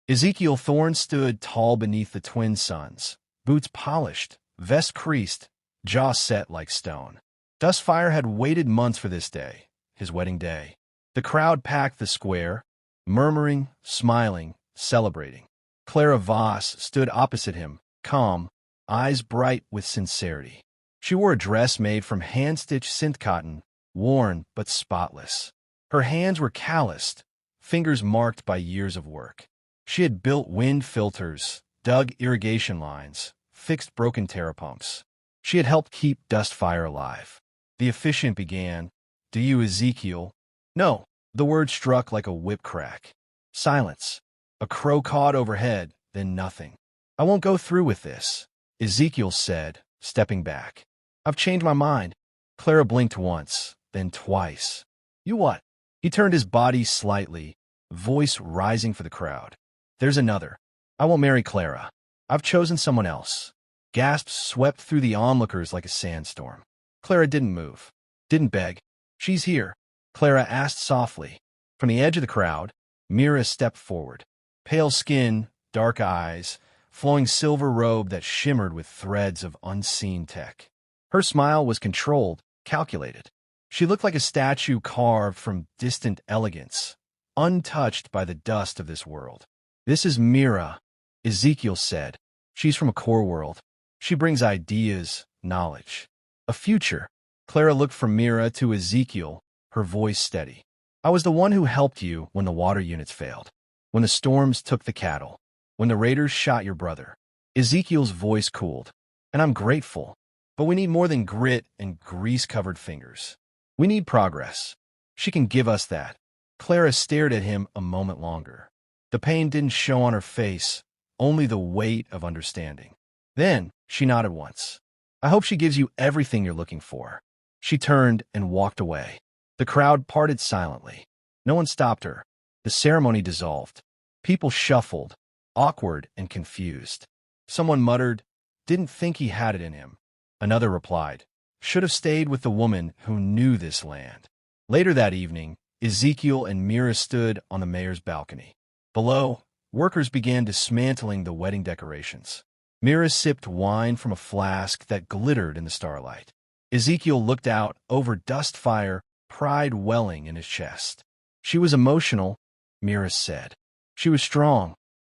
Ezekiel Thorne stood tall beneath the twin suns, boots polished, vest creased, jaw set like stone. Dustfire had waited months for this day, his wedding day. The crowd packed the square, murmuring, smiling, celebrating. Clara Voss stood opposite him, calm, eyes bright with sincerity. She wore a dress made from hand-stitched synth cotton, worn but spotless. Her hands were calloused, fingers marked by years of work. She had built wind filters, dug irrigation lines, fixed broken terrapumps. She had helped keep Dustfire alive. The officiant began, "Do you, Ezekiel?" "No." The word struck like a whip crack. Silence. A crow cawed overhead, then nothing. "I won't go through with this," Ezekiel said, stepping back. "I've changed my mind." Clara blinked once, then twice. "You what?" He turned his body slightly, voice rising for the crowd. "There's another. I won't marry Clara. I've chosen someone else." Gasps swept through the onlookers like a sandstorm. Clara didn't move, didn't beg. "She's here," Clara asked softly. From the edge of the crowd, Mira stepped forward. Pale skin, dark eyes, flowing silver robe that shimmered with threads of unseen tech. Her smile was controlled, calculated. She looked like a statue carved from distant elegance, untouched by the dust of this world. "This is Mira," Ezekiel said. "She's from a core world. She brings ideas, knowledge, a future." Clara looked from Mira to Ezekiel, her voice steady. "I was the one who helped you when the water units failed, when the storms took the cattle, when the raiders shot your brother." Ezekiel's voice cooled. "And I'm grateful. But we need more than grit and grease-covered fingers. We need progress. She can give us that." Clara stared at him a moment longer. The pain didn't show on her face, only the weight of understanding. Then she nodded once. "I hope she gives you everything you're looking for." She turned and walked away. The crowd parted silently. No one stopped her. The ceremony dissolved. People shuffled, awkward and confused. Someone muttered, "Didn't think he had it in him." Another replied, "Should have stayed with the woman who knew this land." Later that evening, Ezekiel and Mira stood on the mayor's balcony. Below, workers began dismantling the wedding decorations. Mira sipped wine from a flask that glittered in the starlight. Ezekiel looked out over Dustfire, pride welling in his chest. "She was emotional," Mira said. "She was strong,"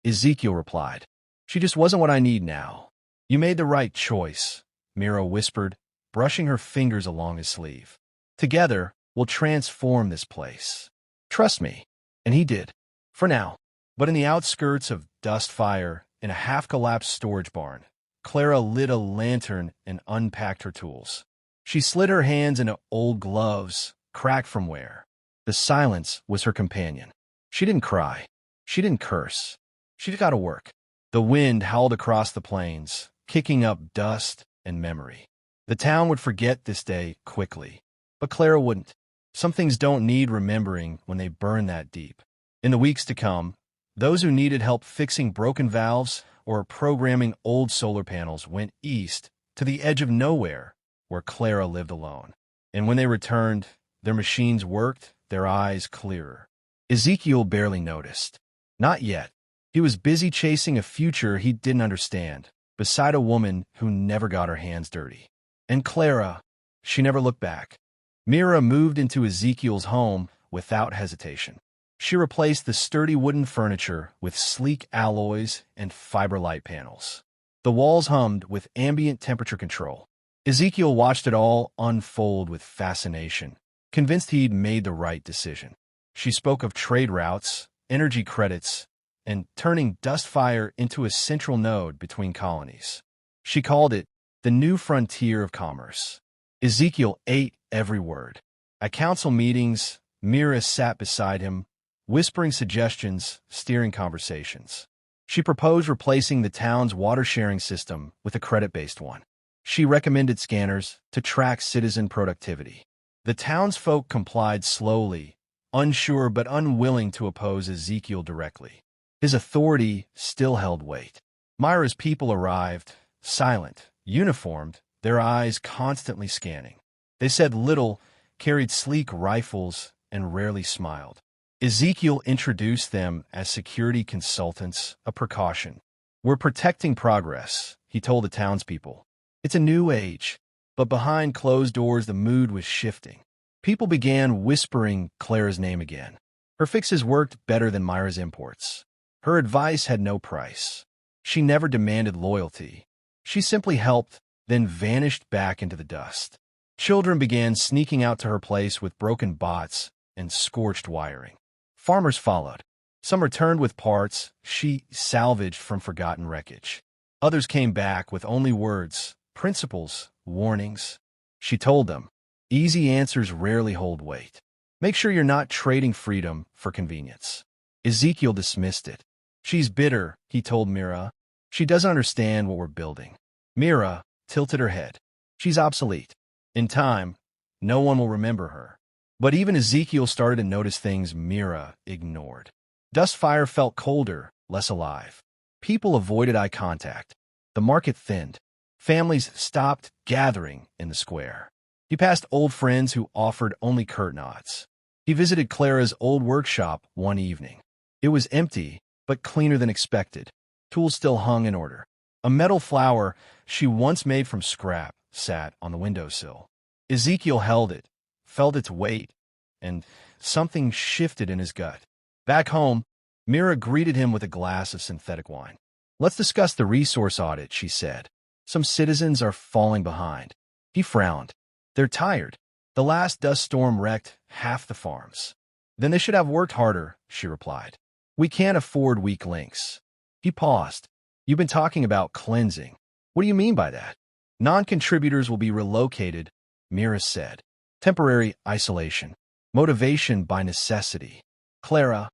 Ezekiel replied. "She just wasn't what I need now." "You made the right choice," Mira whispered, brushing her fingers along his sleeve. "Together, we'll transform this place. Trust me." And he did. For now. But in the outskirts of Dustfire, in a half-collapsed storage barn, Clara lit a lantern and unpacked her tools. She slid her hands into old gloves, cracked from wear. The silence was her companion. She didn't cry. She didn't curse. She got to work. The wind howled across the plains, kicking up dust and memory. The town would forget this day quickly. But Clara wouldn't. Some things don't need remembering when they burn that deep. In the weeks to come, those who needed help fixing broken valves or programming old solar panels went east to the edge of nowhere where Clara lived alone. And when they returned, their machines worked, their eyes clearer. Ezekiel barely noticed. Not yet. He was busy chasing a future he didn't understand, beside a woman who never got her hands dirty. And Clara, she never looked back. Mira moved into Ezekiel's home without hesitation. She replaced the sturdy wooden furniture with sleek alloys and fiber light panels. The walls hummed with ambient temperature control. Ezekiel watched it all unfold with fascination, convinced he'd made the right decision. She spoke of trade routes, energy credits, and turning Dustfire into a central node between colonies. She called it the new frontier of commerce. Ezekiel ate every word. At council meetings, Mira sat beside him, whispering suggestions, steering conversations. She proposed replacing the town's water-sharing system with a credit-based one. She recommended scanners to track citizen productivity. The townsfolk complied slowly, unsure but unwilling to oppose Ezekiel directly. His authority still held weight. Myra's people arrived, silent, uniformed, their eyes constantly scanning. They said little, carried sleek rifles, and rarely smiled. Ezekiel introduced them as security consultants, a precaution. "We're protecting progress," he told the townspeople. "It's a new age." But behind closed doors, the mood was shifting. People began whispering Clara's name again. Her fixes worked better than Myra's imports. Her advice had no price. She never demanded loyalty. She simply helped, then vanished back into the dust. Children began sneaking out to her place with broken bots and scorched wiring. Farmers followed. Some returned with parts she salvaged from forgotten wreckage. Others came back with only words, principles, warnings. She told them, "Easy answers rarely hold weight. Make sure you're not trading freedom for convenience." Ezekiel dismissed it. "She's bitter," he told Mira. "She doesn't understand what we're building." Mira tilted her head. "She's obsolete. In time, no one will remember her." But even Ezekiel started to notice things Mira ignored. Dustfire felt colder, less alive. People avoided eye contact. The market thinned. Families stopped gathering in the square. He passed old friends who offered only curt nods. He visited Clara's old workshop one evening. It was empty, but cleaner than expected. Tools still hung in order. A metal flower she once made from scrap sat on the windowsill. Ezekiel held it, felt its weight, and something shifted in his gut. Back home, Mira greeted him with a glass of synthetic wine. "Let's discuss the resource audit," she said. "Some citizens are falling behind." He frowned. "They're tired. The last dust storm wrecked half the farms." "Then they should have worked harder," she replied. "We can't afford weak links." He paused. "You've been talking about cleansing. What do you mean by that?" "Non-contributors will be relocated," Mira said. "Temporary isolation. Motivation by necessity." "Clara."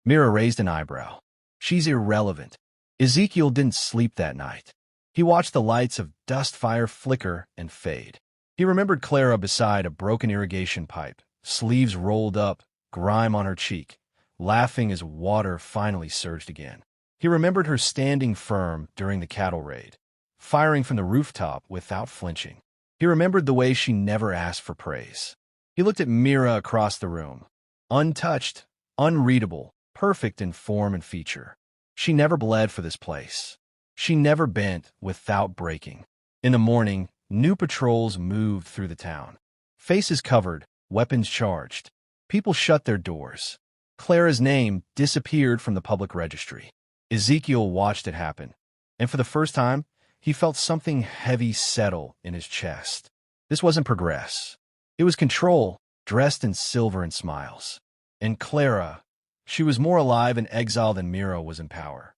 Mira raised an eyebrow. "She's irrelevant." Ezekiel didn't sleep that night. He watched the lights of Dustfire flicker and fade. He remembered Clara beside a broken irrigation pipe, sleeves rolled up, grime on her cheek, laughing as water finally surged again. He remembered her standing firm during the cattle raid, firing from the rooftop without flinching. He remembered the way she never asked for praise. He looked at Mira across the room. Untouched, unreadable, perfect in form and feature. She never bled for this place. She never bent without breaking. In the morning, new patrols moved through the town. Faces covered, weapons charged. People shut their doors. Clara's name disappeared from the public registry. Ezekiel watched it happen, and for the first time, he felt something heavy settle in his chest. This wasn't progress. It was control, dressed in silver and smiles. And Clara, she was more alive in exile than Mira was in power.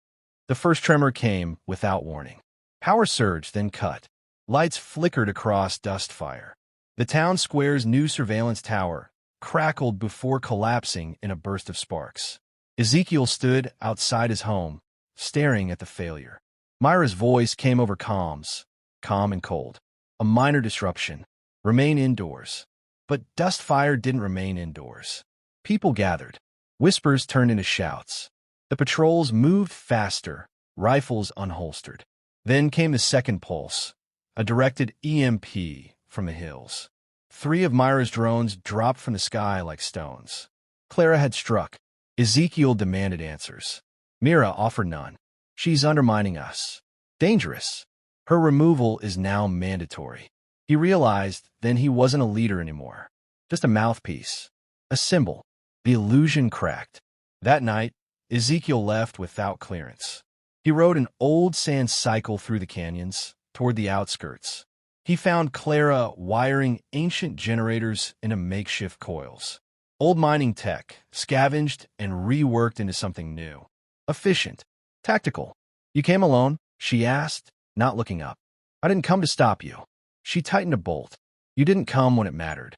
The first tremor came without warning. Power surged, then cut. Lights flickered across Dustfire. The town square's new surveillance tower crackled before collapsing in a burst of sparks. Ezekiel stood outside his home, staring at the failure. Myra's voice came over comms, calm and cold. "A minor disruption. Remain indoors." But Dustfire didn't remain indoors. People gathered. Whispers turned into shouts. The patrols moved faster, rifles unholstered. Then came the second pulse, a directed EMP from the hills. 3 of Myra's drones dropped from the sky like stones. Clara had struck. Ezekiel demanded answers. Mira offered none. "She's undermining us." Dangerous. Her removal is now mandatory. He realized then he wasn't a leader anymore. Just a mouthpiece. A symbol. The illusion cracked. That night, Ezekiel left without clearance. He rode an old sand cycle through the canyons, toward the outskirts. He found Clara wiring ancient generators into makeshift coils. Old mining tech, scavenged and reworked into something new. Efficient. Tactical. "You came alone?" she asked, not looking up. "I didn't come to stop you." She tightened a bolt. "You didn't come when it mattered."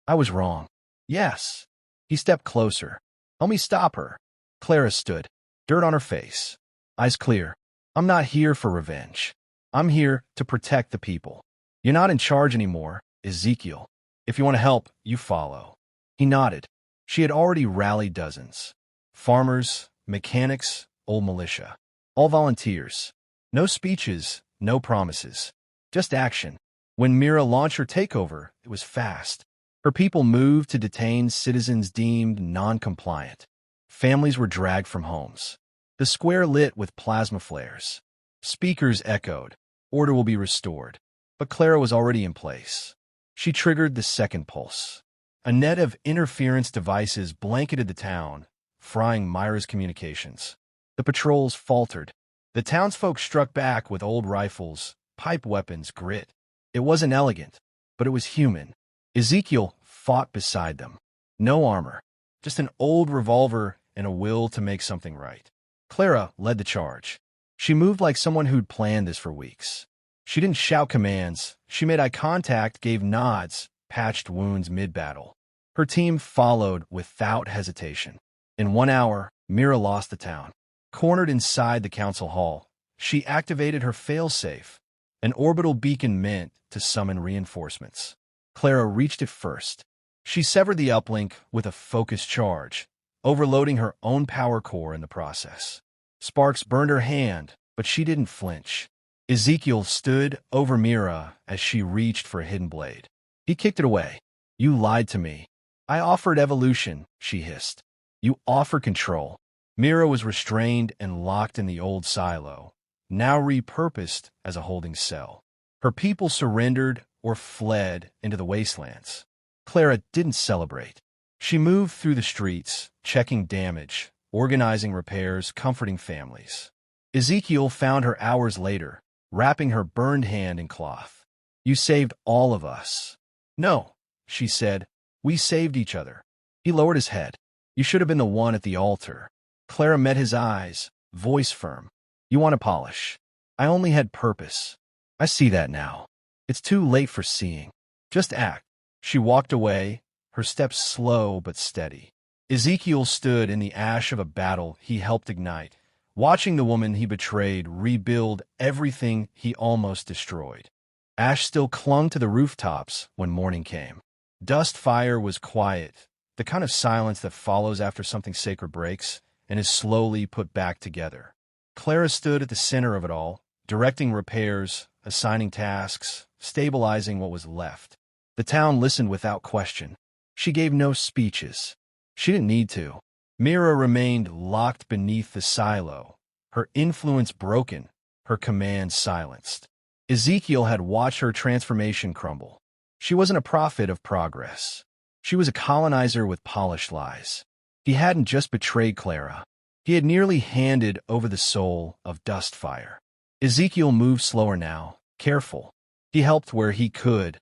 "I was wrong." "Yes." He stepped closer. "Help me stop her." Clara stood, dirt on her face, eyes clear. "I'm not here for revenge. I'm here to protect the people. You're not in charge anymore, Ezekiel. If you want to help, you follow." He nodded. She had already rallied dozens. Farmers, mechanics, old militia. All volunteers. No speeches, no promises. Just action. When Mira launched her takeover, it was fast. Her people moved to detain citizens deemed non-compliant. Families were dragged from homes. The square lit with plasma flares. Speakers echoed, "Order will be restored." But Clara was already in place. She triggered the second pulse. A net of interference devices blanketed the town, frying Myra's communications. The patrols faltered. The townsfolk struck back with old rifles, pipe weapons, grit. It wasn't elegant, but it was human. Ezekiel fought beside them. No armor, just an old revolver and a will to make something right. Clara led the charge. She moved like someone who'd planned this for weeks. She didn't shout commands. She made eye contact, gave nods, patched wounds mid-battle. Her team followed without hesitation. In 1 hour, Mira lost the town. Cornered inside the council hall, she activated her failsafe, an orbital beacon meant to summon reinforcements. Clara reached it first. She severed the uplink with a focused charge, overloading her own power core in the process. Sparks burned her hand, but she didn't flinch. Ezekiel stood over Mira as she reached for a hidden blade. He kicked it away. "You lied to me. I offered evolution," she hissed. "You offer control." Mira was restrained and locked in the old silo, now repurposed as a holding cell. Her people surrendered or fled into the wastelands. Clara didn't celebrate. She moved through the streets, checking damage, organizing repairs, comforting families. Ezekiel found her hours later, wrapping her burned hand in cloth. "You saved all of us." "No," she said. "We saved each other." He lowered his head. "You should have been the one at the altar." Clara met his eyes, voice firm. "You want to polish. I only had purpose. I see that now. It's too late for seeing. Just act." She walked away, her steps slow but steady. Ezekiel stood in the ash of a battle he helped ignite, watching the woman he betrayed rebuild everything he almost destroyed. Ash still clung to the rooftops when morning came. Dustfire was quiet, the kind of silence that follows after something sacred breaks and is slowly put back together. Clara stood at the center of it all, directing repairs, assigning tasks, stabilizing what was left. The town listened without question. She gave no speeches. She didn't need to. Mira remained locked beneath the silo, her influence broken, her command silenced. Ezekiel had watched her transformation crumble. She wasn't a prophet of progress. She was a colonizer with polished lies. He hadn't just betrayed Clara. He had nearly handed over the soul of Dustfire. Ezekiel moved slower now, careful. He helped where he could,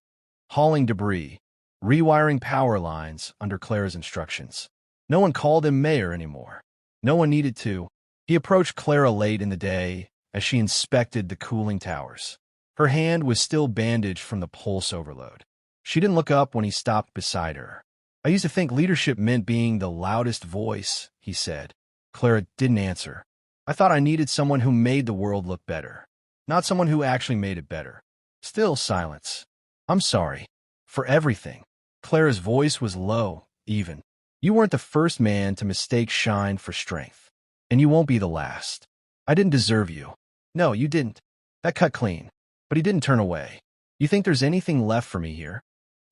hauling debris, rewiring power lines under Clara's instructions. No one called him mayor anymore. No one needed to. He approached Clara late in the day as she inspected the cooling towers. Her hand was still bandaged from the pulse overload. She didn't look up when he stopped beside her. "I used to think leadership meant being the loudest voice," he said. Clara didn't answer. "I thought I needed someone who made the world look better, not someone who actually made it better." Still silence. "I'm sorry. For everything." Clara's voice was low, even. "You weren't the first man to mistake shine for strength. And you won't be the last. I didn't deserve you." "No, you didn't." That cut clean. But he didn't turn away. "You think there's anything left for me here?"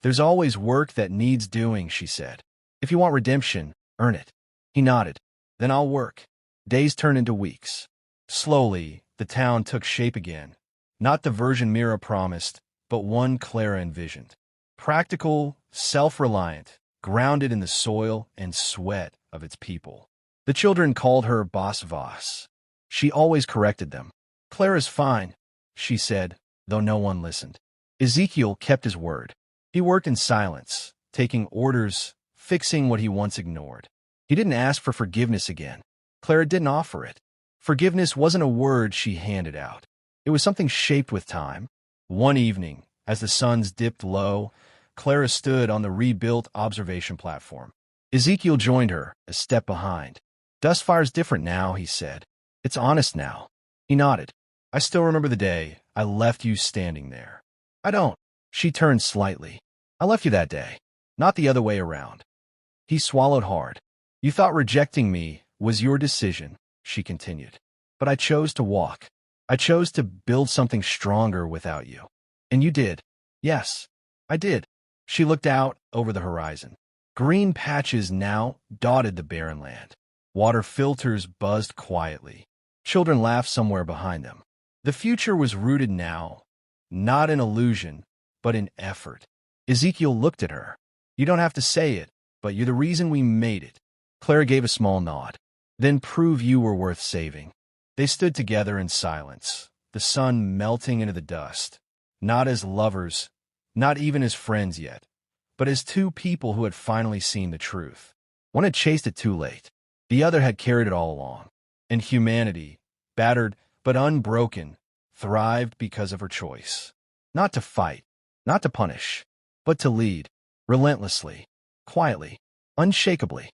"There's always work that needs doing," she said. "If you want redemption, earn it." He nodded. "Then I'll work." Days turned into weeks. Slowly, the town took shape again. Not the version Mira promised, but one Clara envisioned. Practical, self-reliant, grounded in the soil and sweat of its people. The children called her Boss Voss. She always corrected them. "Clara's fine," she said, though no one listened. Ezekiel kept his word. He worked in silence, taking orders, fixing what he once ignored. He didn't ask for forgiveness again. Clara didn't offer it. Forgiveness wasn't a word she handed out. It was something shaped with time. One evening, as the suns dipped low, Clara stood on the rebuilt observation platform. Ezekiel joined her, a step behind. "Dustfire's different now," he said. "It's honest now." He nodded. "I still remember the day I left you standing there." "I don't." She turned slightly. "I left you that day, not the other way around." He swallowed hard. "You thought rejecting me was your decision," she continued. "But I chose to walk. I chose to build something stronger without you." "And you did." "Yes, I did." She looked out over the horizon. Green patches now dotted the barren land. Water filters buzzed quietly. Children laughed somewhere behind them. The future was rooted now, not in illusion, but in effort. Ezekiel looked at her. You don't have to say it, but you're the reason we made it. Clara gave a small nod. Then prove you were worth saving. They stood together in silence, the sun melting into the dust. Not as lovers, not even as friends yet, but as two people who had finally seen the truth. One had chased it too late. The other had carried it all along. And humanity, battered but unbroken, thrived because of her choice. Not to fight, not to punish, but to lead, relentlessly, quietly, unshakably.